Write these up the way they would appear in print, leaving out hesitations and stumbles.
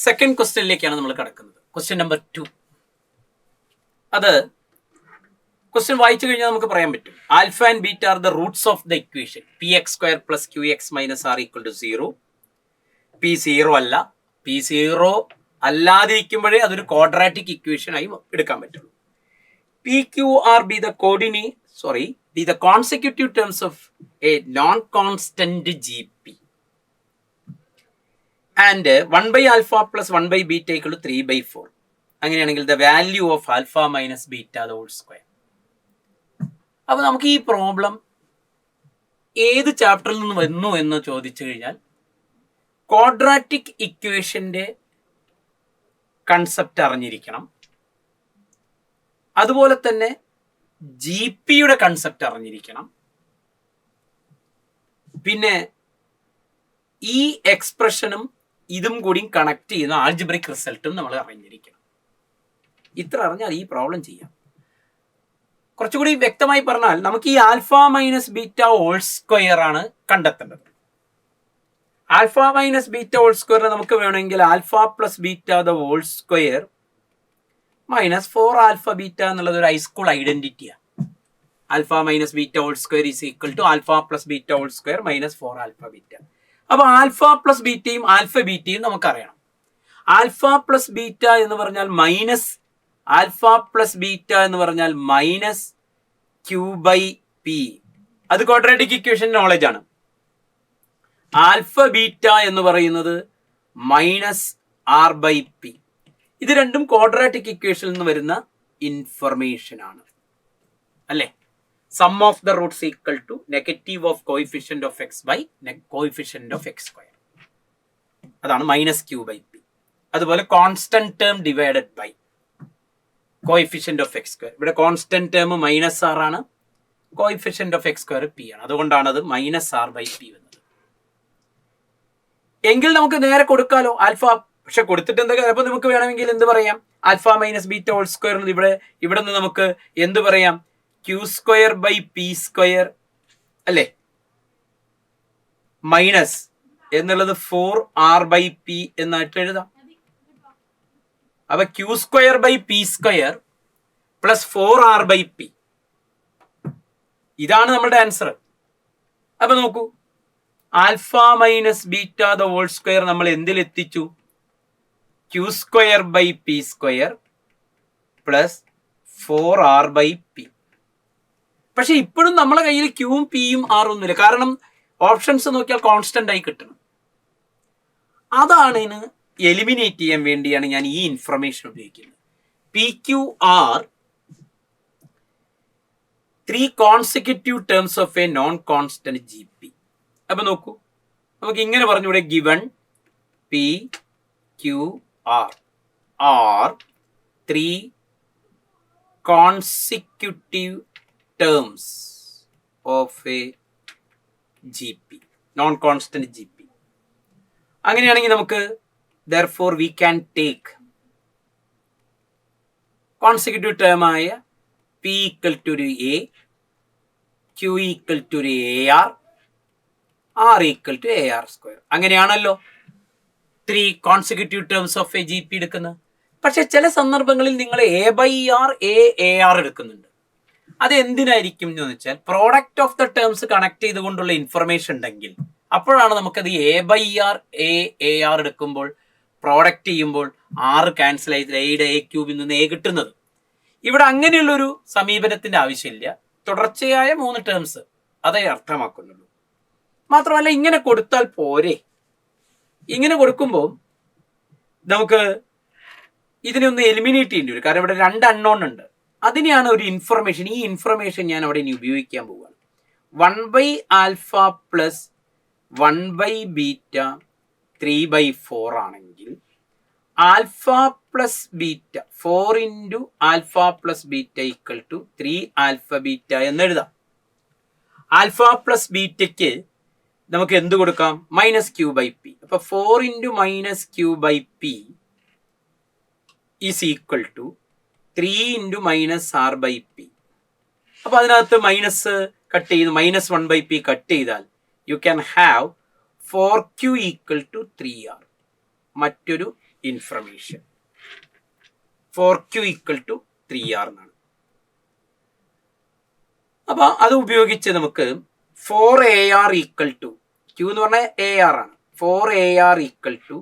Second ക്വസ്റ്റ്യനിലേക്കാണ് നമ്മൾ കിടക്കുന്നത്. Question number 2. അത് ക്വസ്റ്റ്യൻ വായിച്ചു കഴിഞ്ഞാൽ നമുക്ക് പറയാൻ പറ്റും. Alpha and beta are the Roots of the equation px² + qx - r = 0. p 0 അല്ല. p 0 അല്ലാതിരിക്കുമ്പോഴേ അതൊരു ക്വാഡ്രാറ്റിക് ഇക്വേഷൻ ആയി എടുക്കാൻ പറ്റുള്ളൂ. pqr be the consecutive terms of a non-constant gp and 1/α + 1/β = 3/4. അങ്ങനെയാണെങ്കിൽ the value of alpha minus beta the whole square. അപ്പോൾ നമുക്ക് ഈ problem ഏത് ചാപ്റ്ററിൽ നിന്ന് വന്നു എന്ന് ചോദിച്ചു കഴിഞ്ഞാൽ ക്വാഡ്രാറ്റിക് ഇക്വേഷന്റെ കൺസെപ്റ്റ് അറിഞ്ഞിരിക്കണം. അതുപോലെ തന്നെ ജി പിയുടെ കൺസെപ്റ്റ് അറിഞ്ഞിരിക്കണം. പിന്നെ ഈ എക്സ്പ്രഷനും ഇതും കൂടി കണക്ട് ചെയ്യുന്ന ആൾജിബ്രിക് റിസൾട്ടും നമ്മൾ അറിഞ്ഞിരിക്കണം. ഇത്ര അറിഞ്ഞാൽ ഈ പ്രോബ്ലം ചെയ്യാം. കുറച്ചുകൂടി വ്യക്തമായി പറഞ്ഞാൽ നമുക്ക് ഈ alpha minus beta whole square ആണ് കണ്ടെത്തേണ്ടത്. Alpha minus beta whole square നമുക്ക് വേണമെങ്കിൽ alpha plus beta the whole square minus 4 alpha beta എന്നുള്ളത് ഒരു ഹൈസ്കൂൾ ഐഡന്റിറ്റിയാണ്. Alpha minus beta whole square is equal to alpha plus beta whole square minus 4 alpha beta. അപ്പൊ alpha plus ബീറ്റയും alpha ബീറ്റയും നമുക്കറിയണം. Alpha plus beta എന്ന് പറഞ്ഞാൽ minus alpha plus beta എന്ന് പറഞ്ഞാൽ മൈനസ് q/p. അത് ക്വാഡ്രാറ്റിക് ഇക്വേഷൻ നോളജ് ആണ്. ആൽഫ ബീറ്റ എന്ന് പറയുന്നത് മൈനസ് r/p. ഇത് രണ്ടും ക്വാഡ്രാറ്റിക് ഇക്വേഷനിൽ നിന്ന് വരുന്ന ഇൻഫർമേഷൻ ആണ് അല്ലേ. Sum of the roots equal to negative of coefficient of x by coefficient of x square. അതാണ് മൈനസ് q/p. അതുപോലെ constant term divided by coefficient of x square. ഇവിടെ കോൺസ്റ്റന്റ് ടേം മൈനസ് r ആണ്, coefficient of x square p ആണ്. അതുകൊണ്ടാണ് അത് minus r/p വന്നത്. എങ്കിൽ നമുക്ക് നേരെ കൊടുക്കാലോ ആൽഫ. പക്ഷെ കൊടുത്തിട്ട് എന്താ കാര്യം? അപ്പൊ നമുക്ക് വേണമെങ്കിൽ എന്ത് പറയാം? Alpha minus beta whole square ഇവിടെ നിന്ന് നമുക്ക് എന്ത് പറയാം? q²/p² അല്ലേ, മൈനസ് എന്നുള്ളത് 4r/p എന്നായിട്ട് എഴുതാം. അപ്പൊ q²/p² പ്ലസ് 4r/p, ഇതാണ് നമ്മുടെ ആൻസർ. അപ്പൊ നോക്കൂ, alpha minus beta the whole square നമ്മൾ എന്തിലെത്തിച്ചു? q²/p² plus 4r/p. പക്ഷെ ഇപ്പോഴും നമ്മളെ കയ്യിൽ ക്യൂവും പിയും ആറും ഒന്നുമില്ല. കാരണം ഓപ്ഷൻസ് നോക്കിയാൽ കോൺസ്റ്റന്റ് ആയി കിട്ടണം. അതാണ് ഇതിന് എലിമിനേറ്റ് ചെയ്യാൻ വേണ്ടിയാണ് ഞാൻ ഈ ഇൻഫർമേഷൻ ഉപയോഗിക്കുന്നത്. PQR 3 consecutive terms of a non-constant GP. അപ്പൊ നോക്കൂ, നമുക്ക് ഇങ്ങനെ പറഞ്ഞൂടെ, given PQR are 3 consecutive terms of a GP, non-constant GP. അങ്ങനെയാണെങ്കിൽ നമുക്ക് therefore we can take consecutive term ആയ P = A, Q = AR, R = AR². അങ്ങനെയാണല്ലോ 3 consecutive terms of a GP എടുക്കുന്നത്. പക്ഷെ ചില സന്ദർഭങ്ങളിൽ നിങ്ങൾ A/R AR എടുക്കുന്നുണ്ട്. അത് എന്തിനായിരിക്കും എന്ന് വെച്ചാൽ product of the terms connect ചെയ്തുകൊണ്ടുള്ള ഇൻഫർമേഷൻ ഉണ്ടെങ്കിൽ അപ്പോഴാണ് നമുക്കത് A/R AR എടുക്കുമ്പോൾ പ്രോഡക്റ്റ് ചെയ്യുമ്പോൾ R ക്യാൻസൽ ചെയ്ത് എയുടെ A³ നിന്ന് A കിട്ടുന്നത്. ഇവിടെ അങ്ങനെയുള്ളൊരു സമീപനത്തിന്റെ ആവശ്യമില്ല. തുടർച്ചയായ 3 ടേംസ് അതേ അർത്ഥമാക്കുന്നുള്ളൂ. മാത്രമല്ല, ഇങ്ങനെ കൊടുത്താൽ പോരെ. ഇങ്ങനെ കൊടുക്കുമ്പോൾ നമുക്ക് ഇതിനെ ഒന്ന് എലിമിനേറ്റ് ചെയ്യേണ്ടി വരും. കാരണം ഇവിടെ 2 അൺനോൺ ഉണ്ട്. അതിനെയാണ് ഒരു ഇൻഫർമേഷൻ. ഈ ഇൻഫർമേഷൻ ഞാൻ അവിടെ ഇനി ഉപയോഗിക്കാൻ പോവുകയാണ്. 1/α പ്ലസ് 1/β 3/4 ആണെങ്കിൽ alpha plus beta 4 × alpha plus beta = 3 alpha beta എന്ന് എഴുതാം. ആൽഫ പ്ലസ് ബീറ്റയ്ക്ക് നമുക്ക് എന്ത് കൊടുക്കാം? Minus q/p. അപ്പൊ 4 × -q/p is equal to 3 × -r/p. അപ്പൊ അതിനകത്ത് മൈനസ് കട്ട് ചെയ്ത് -1/p കട്ട് ചെയ്താൽ you can have 4q = 3r. മറ്റൊരു information. 4q equal to 3r എന്നാണ്. അപ്പൊ അത് ഉപയോഗിച്ച് നമുക്ക് 4ar ഈക്വൽ ടു, q എന്ന് പറഞ്ഞാൽ AR ആണ്, 4ar equal to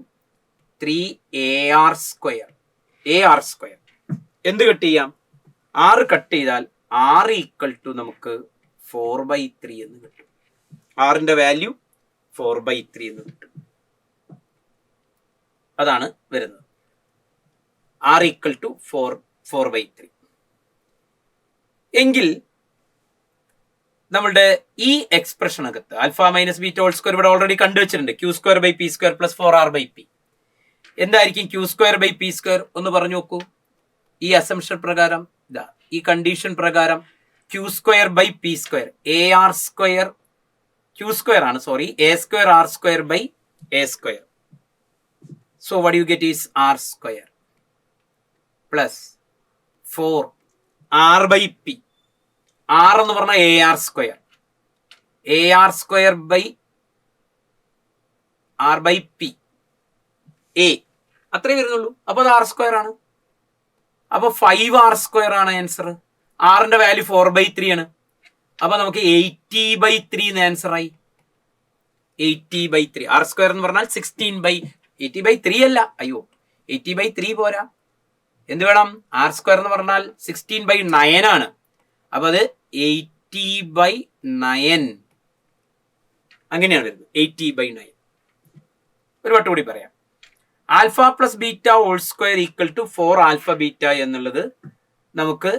3ar square. AR square എന്ത് കട്ട് ചെയ്യാം? 6 കട്ട് ചെയ്താൽ r ഈക്വൽ ടു നമുക്ക് 4/3 എന്ന് കിട്ടും. ആറിന്റെ വാല്യൂ 4/3 എന്ന് കിട്ടും. അതാണ് വരുന്നത്. r equal to 4/3. എങ്കിൽ നമ്മളുടെ ഈ എക്സ്പ്രഷനകത്ത് alpha minus beta whole square ഇവിടെ ഓൾറെഡി കണ്ടുവച്ചിട്ടുണ്ട്. q² + p² + 4r/p. എന്തായിരിക്കും q² p² ഒന്ന് പറഞ്ഞു നോക്കൂ. ഈ അസംഷൻ പ്രകാരം, ഇതാ ഈ കണ്ടീഷൻ പ്രകാരം q² p², AR square, q² ആണ്, sorry, a² r² a². So what you get is r square plus 4 r/p. r എന്ന് പറഞ്ഞാൽ AR square, AR square r/p, a അത്രേ വരുന്നുള്ളൂ. അപ്പൊ അത് r സ്ക്വയർ ആണ്. അപ്പൊ 5r സ്ക്വയർ ആണ് ആൻസർ. ആറിന്റെ വാല്യൂ 4/3 ആണ്. അപ്പൊ നമുക്ക് 80/3 എന്ന് ആൻസർ ആയി. 80/3. r സ്ക്വയർ എന്ന് പറഞ്ഞാൽ 80/3 അല്ല, അയ്യോ 80/3 പോരാ, എന്ത് വേണം? r സ്ക്വയർ എന്ന് പറഞ്ഞാൽ 16/9 ആണ്. അപ്പൊ അത് 80/9 അങ്ങനെയാണ് വരുന്നത്. 80/9. ഒരു വട്ടം കൂടി പറയാം. Alpha plus beta whole square equal to 4α β എന്നുള്ളത് നമുക്ക്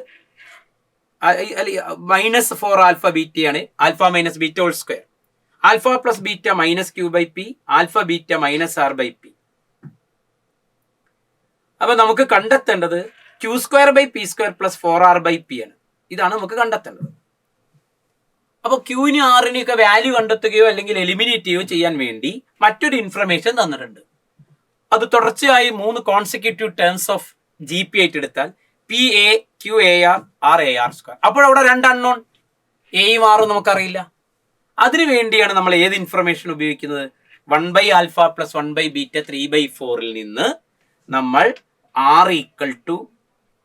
-4α β ആണ്. Alpha minus beta whole square. Alpha plus beta -q/p, alpha beta -r/p. അപ്പൊ നമുക്ക് കണ്ടെത്തേണ്ടത് q² p² + 4r/p ആണ്. ഇതാണ് നമുക്ക് കണ്ടെത്തേണ്ടത്. അപ്പൊ ക്യൂവിന് ആറിന് ഒക്കെ വാല്യൂ കണ്ടെത്തുകയോ അല്ലെങ്കിൽ എലിമിനേറ്റ് ചെയ്യുകയോ ചെയ്യാൻ വേണ്ടി മറ്റൊരു ഇൻഫർമേഷൻ തന്നിട്ടുണ്ട്. അത് തുടർച്ചയായി 3 കോൺസിക്യൂട്ടീവ് ടേംസ് ഓഫ് GP ആയിട്ട് എടുത്താൽ PA QAR RAR². അപ്പോൾ അവിടെ 2 അൺനോൺ, എയും ആറും നമുക്കറിയില്ല. അതിനു വേണ്ടിയാണ് നമ്മൾ ഏത് ഇൻഫർമേഷൻ ഉപയോഗിക്കുന്നത്? 1/α + 1/β 3/4 നിന്ന് നമ്മൾ r ഈക്വൽ ടു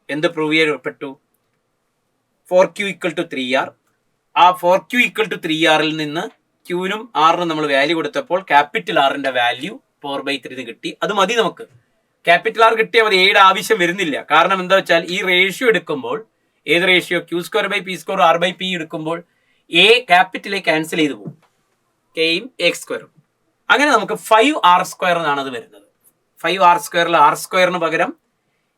എന്ത് പ്രൂവ് ചെയ്യപ്പെട്ടു? 4q equal to 3r. ആ 4q ഈക്വൽ ടു 3r നിന്ന് ക്യൂനും ആറിനും നമ്മൾ വാല്യൂ കൊടുത്തപ്പോൾ ക്യാപിറ്റൽ ആറിന്റെ വാല്യൂ 4/3 കിട്ടി. അത് മതി നമുക്ക്. ക്യാപിറ്റൽ ആർ കിട്ടിയാൽ മതി, എയുടെ ആവശ്യം വരുന്നില്ല. കാരണം എന്താ വെച്ചാൽ ഈ റേഷ്യോ എടുക്കുമ്പോൾ, ഏത് റേഷ്യോ? q² p² r/p എടുക്കുമ്പോൾ എ ക്യാപിറ്റലെ ക്യാൻസൽ ചെയ്ത് പോകും, കെയും x². അങ്ങനെ നമുക്ക് 5r² എന്നാണ് അത് വരുന്നത്. 5r²ൽ r² പകരം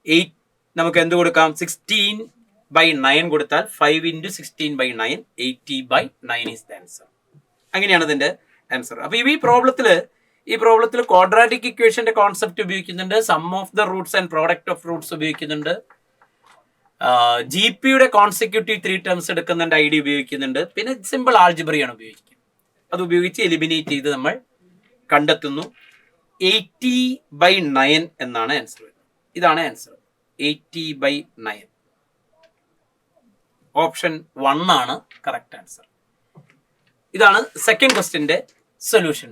8 നമുക്ക് എന്ത് കൊടുക്കാം? 16/9 കൊടുത്താൽ 5 × 16/9 80/9 ഈസ് ദ ആൻസർ. അങ്ങനെയാണ് ഇതിന്റെ ആൻസർ. അപ്പൊ ഈ പ്രോബ്ലത്തിൽ ക്വാഡ്രാറ്റിക് ഇക്വേഷന്റെ കോൺസെപ്റ്റ് ഉപയോഗിക്കുന്നുണ്ട്, sum of the roots and product of roots ഉപയോഗിക്കുന്നുണ്ട്, GPയുടെ കോൺസിക്യൂട്ടീവ് 3 ടേംസ് എടുക്കുന്നതിന്റെ ഐഡിയ ഉപയോഗിക്കുന്നുണ്ട്, പിന്നെ സിമ്പിൾ ആൾജിബ്രയാണ് ഉപയോഗിക്കുക. അത് ഉപയോഗിച്ച് എലിമിനേറ്റ് ചെയ്ത് നമ്മൾ കണ്ടെത്തുന്നു. 80/9 എന്നാണ് ആൻസർ. ഇതാണ് ആൻസർ, 80/9. ഓപ്ഷൻ 1 ആണ് കറക്റ്റ് ആൻസർ. ഇതാണ് സെക്കൻഡ് ക്വസ്റ്റ്യന്റെ സൊല്യൂഷൻ.